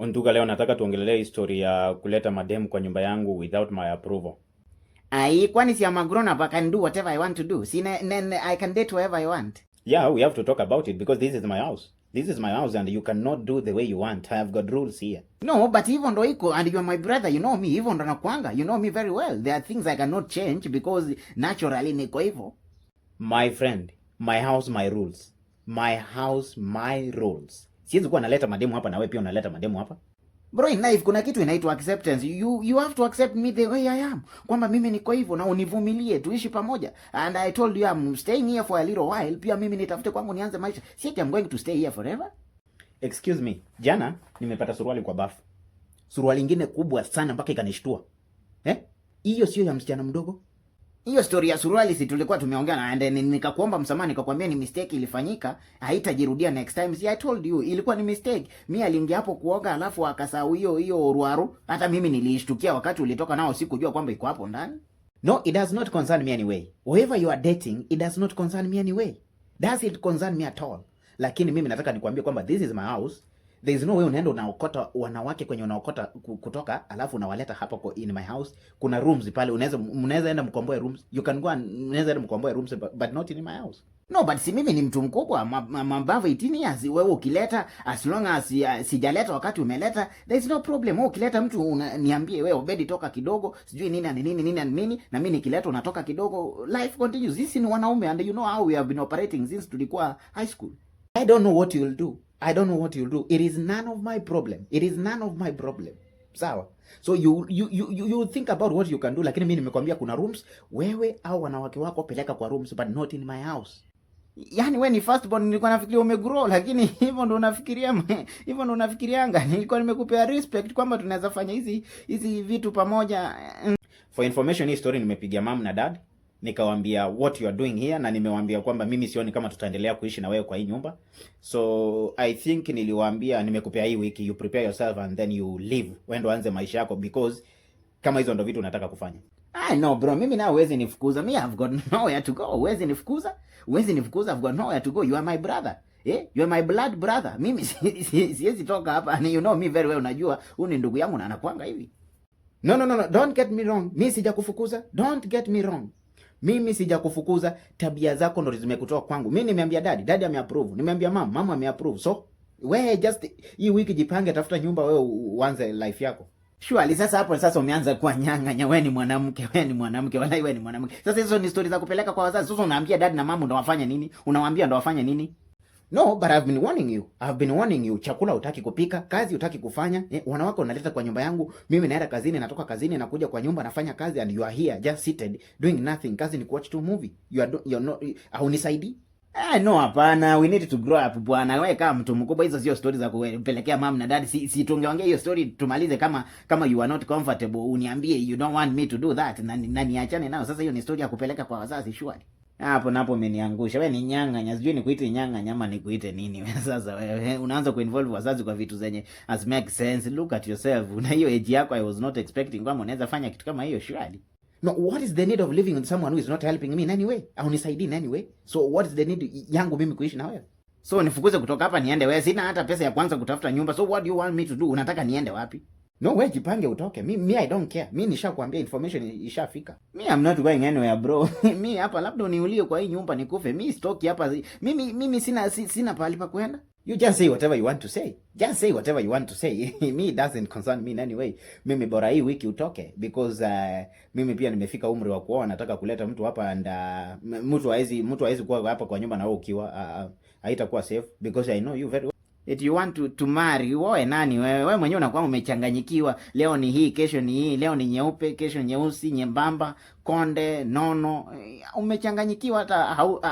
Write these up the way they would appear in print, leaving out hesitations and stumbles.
Untuka, leo nataka tuongelele history ya kuleta madem kwa nyumba yangu without my approval. Ai, kwani si I'm a grown up, I can do whatever I want to do. See, I can date whoever I want. Yeah, we have to talk about it because this is my house. This is my house and you cannot do the way you want. I have got rules here. No, but even ndo iko, and you're my brother, you know me, even ndo nakwanga, you know me very well. There are things I cannot change because naturally niko hivyo. My friend, my house, my rules. My house, my rules. Siwezi kuwa naleta mademu hapa na wewe pia unaleta mademu hapa. Bro, in life kuna kitu inaitwa acceptance. You have to accept me the way I am. Kwamba mimi niko hivyo na univumilie tuishi pamoja. And I told you I'm staying here for a little while. Pia mimi nitafute kwangu nianze maisha. Si eti I'm going to stay here forever. Excuse me. Jana nimepata suruali kwa bafu. Suruali nyingine kubwa sana mpaka ikanishtua. Hiyo sio ya msichana mdogo. Hiyo story ya suruali si tulikuwa tumeongea na and nikakuomba msamaha, nikakwambia ni mistake ilifanyika, haitajirudia next time. See, I told you ilikuwa ni mistake. Mimi aliingia hapo kuoga alafu akasahau hiyo ruaru. Hata mimi nilishtukia wakati ulitoka nao, sikujua kwamba iko hapo ndani. No, it does not concern me anyway. Whoever you are dating, it does not concern me anyway. Does it concern me at all? Lakini mimi nataka nikwambie kwamba this is my house. There is no way unaenda unaokota wanawake kwenye unaokota kutoka alafu unawaleta hapa kwa in my house. Kuna rooms pale, unaweza enda mkomboe rooms. You can go and unaweza enda mkomboe rooms but not in my house. No, but si mimi ni mtu mkubwa, mabava 18 years. Wewe ukileta, as long as sijaleta wakati umeleta, there is no problem. Wewe ukileta mtu niambie, wewe Obedi toka kidogo, sijui nini na nini, na mimi nikileta unatoka kidogo, life continues. Sisi ni wanaume and you know how we have been operating since tulikuwa high school. I don't know what you'll do. I don't know what you'll do. It is none of my problem. It is none of my problem. Sawa? So you think about what you can do, lakini mimi nimekwambia kuna rooms, wewe au wanawake wako peleka kwa rooms but not in my house. Yaani wewe ni first born, nilikuwa nafikiria umegrow, lakini hivyo ndo unafikiria, hivyo ndo unafikirianga. Nilikuwa nimekupea respect kwamba tunaweza fanya hizi vitu pamoja. For information, hii story nimepigia mom na dad. Nikawaambia what you are doing here na nimewaambia kwamba mimi sioni kama tutaendelea kuishi na wewe kwa hii nyumba. So I think niliwaambia nimekupea hii wiki, you prepare yourself and then you leave. Wendo anze maisha yako because kama hizo ndo vitu unataka kufanya. No bro, mimi na uwezi nifukuza. Me I've got nowhere to go. Uwezi nifukuza. I've got nowhere to go. You are my brother. You are my blood brother. Mimi siwezi toka hapa. And you know me very well, unajua huyu ni ndugu yangu na anakuanga hivi. No, don't get me wrong. Mimi sijakufukuza. Don't get me wrong. Mimi sijakufukuza, tabia zako ndo zimekutoa kwangu. Mimi nimeambia daddy ameapprove. Nimeambia mama ameapprove. So wewe just hii wiki jipange, tafuta nyumba, wewe uanze life yako. Surely sasa umeanza kuwa nyang'anya. Wewe ni mwanamke, wala wewe ni mwanamke. Sasa hizo ni stories za kupeleka kwa wazazi. Sasa unaambia daddy na mama ndo wafanye nini? Unawaambia ndo wafanye nini? No, but I've been warning you. Chakula utaki kupika, kazi utaki kufanya. Wanawake unaleta kwa nyumba yangu. Mimi naenda kazini, natoka kazini nakuja kwa nyumba nafanya kazi and you are here just seated doing nothing. Kazi ni watch 2 movie. You're not haunisaidii. No, hapana. We need to grow up bwana. Wewe kama mtu mkubwa, hizo sio stories za kupelekea mom na dad. Si tungeongea hiyo story tumalize. Kama you are not comfortable uniambie you don't want me to do that na niachane nao. Sasa hiyo ni story ya kupeleka kwa wazazi surely. Hapo napo umeniangusha. Wewe ni nyang'anya. Sijui nikuite nyang'anya ama nikuite nini. Sasa wewe unaanza kuinvolve wazazi kwa vitu zenye as make sense. Look at yourself. Na hiyo age yako, I was not expecting kwamba unaweza fanya kitu kama hiyo surely. No, what is the need of living with someone who is not helping me in any way? Au nisaidii in any way? So what is the need yangu mimi kuishi na wewe? So nifukuze kutoka hapa niende wewe? Sina hata pesa ya kwanza kutafuta nyumba. So what do you want me to do? Unataka niende wapi? No, wewe jipange utoke. Me I don't care. Mimi nishakwambia information ishafika. Me I'm not going anywhere bro. Mimi hapa labda uniulie kwa hii nyumba nikufe. Mimi stoki hapa. Mimi sina pahali pa kwenda. You just say whatever you want to say. Just say whatever you want to say. Me it doesn't concern me in any way. Mimi bora hii wiki utoke because mimi pia nimefika umri wa kuoa, nataka kuleta mtu hapa and mtu haizi kuwa hapa kwa nyumba na wewe ukiwa haitakuwa safe because I know you very well. If you want to marry, wewe nani wewe? Wewe mwenyewe unakuwa umechanganyikiwa. Leo ni hii, kesho ni hii, leo ni nyeupe, kesho nyeusi, nyembamba, konde, nono. Umechanganyikiwa hata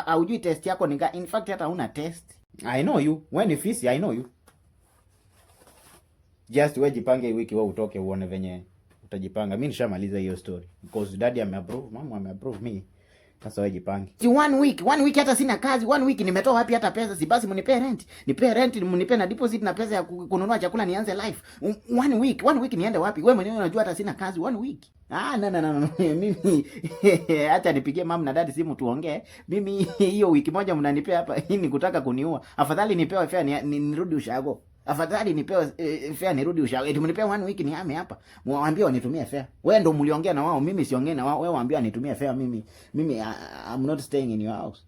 haujui test yako ni in fact hata huna test. I know you. When you fisi, I know you. Just wewe jipange wiki wewe utoke uone venye utajipanga. Mimi nishamaliza hiyo story because daddy ameapprove, mama ameapprove me. Sasa wewe jipange. Si one week hata sina kazi. 1 week nimetoa wapi hata pesa? Si basi mnipe rent. Nipe rent, mnipe na deposit na pesa ya kununua chakula nianze life. 1 week niende wapi? Wewe mwenyewe unajua hata sina kazi 1 week. No. Mimi acha nipigie mama na dad simu tuongee. Mimi hiyo wiki moja mnanipea hapa hii ni kutaka kuniua. Afadhali nipewe fare nirudi ushago. Afadhali nipewe fare nirudi ushago. Eti mnipe 1 week nihame hapa. Mwambie wanitumie fare. Wewe ndo mliongea na wao, mimi siongee na wao. Wewe waambie wanitumie fare, mimi I'm not staying in your house.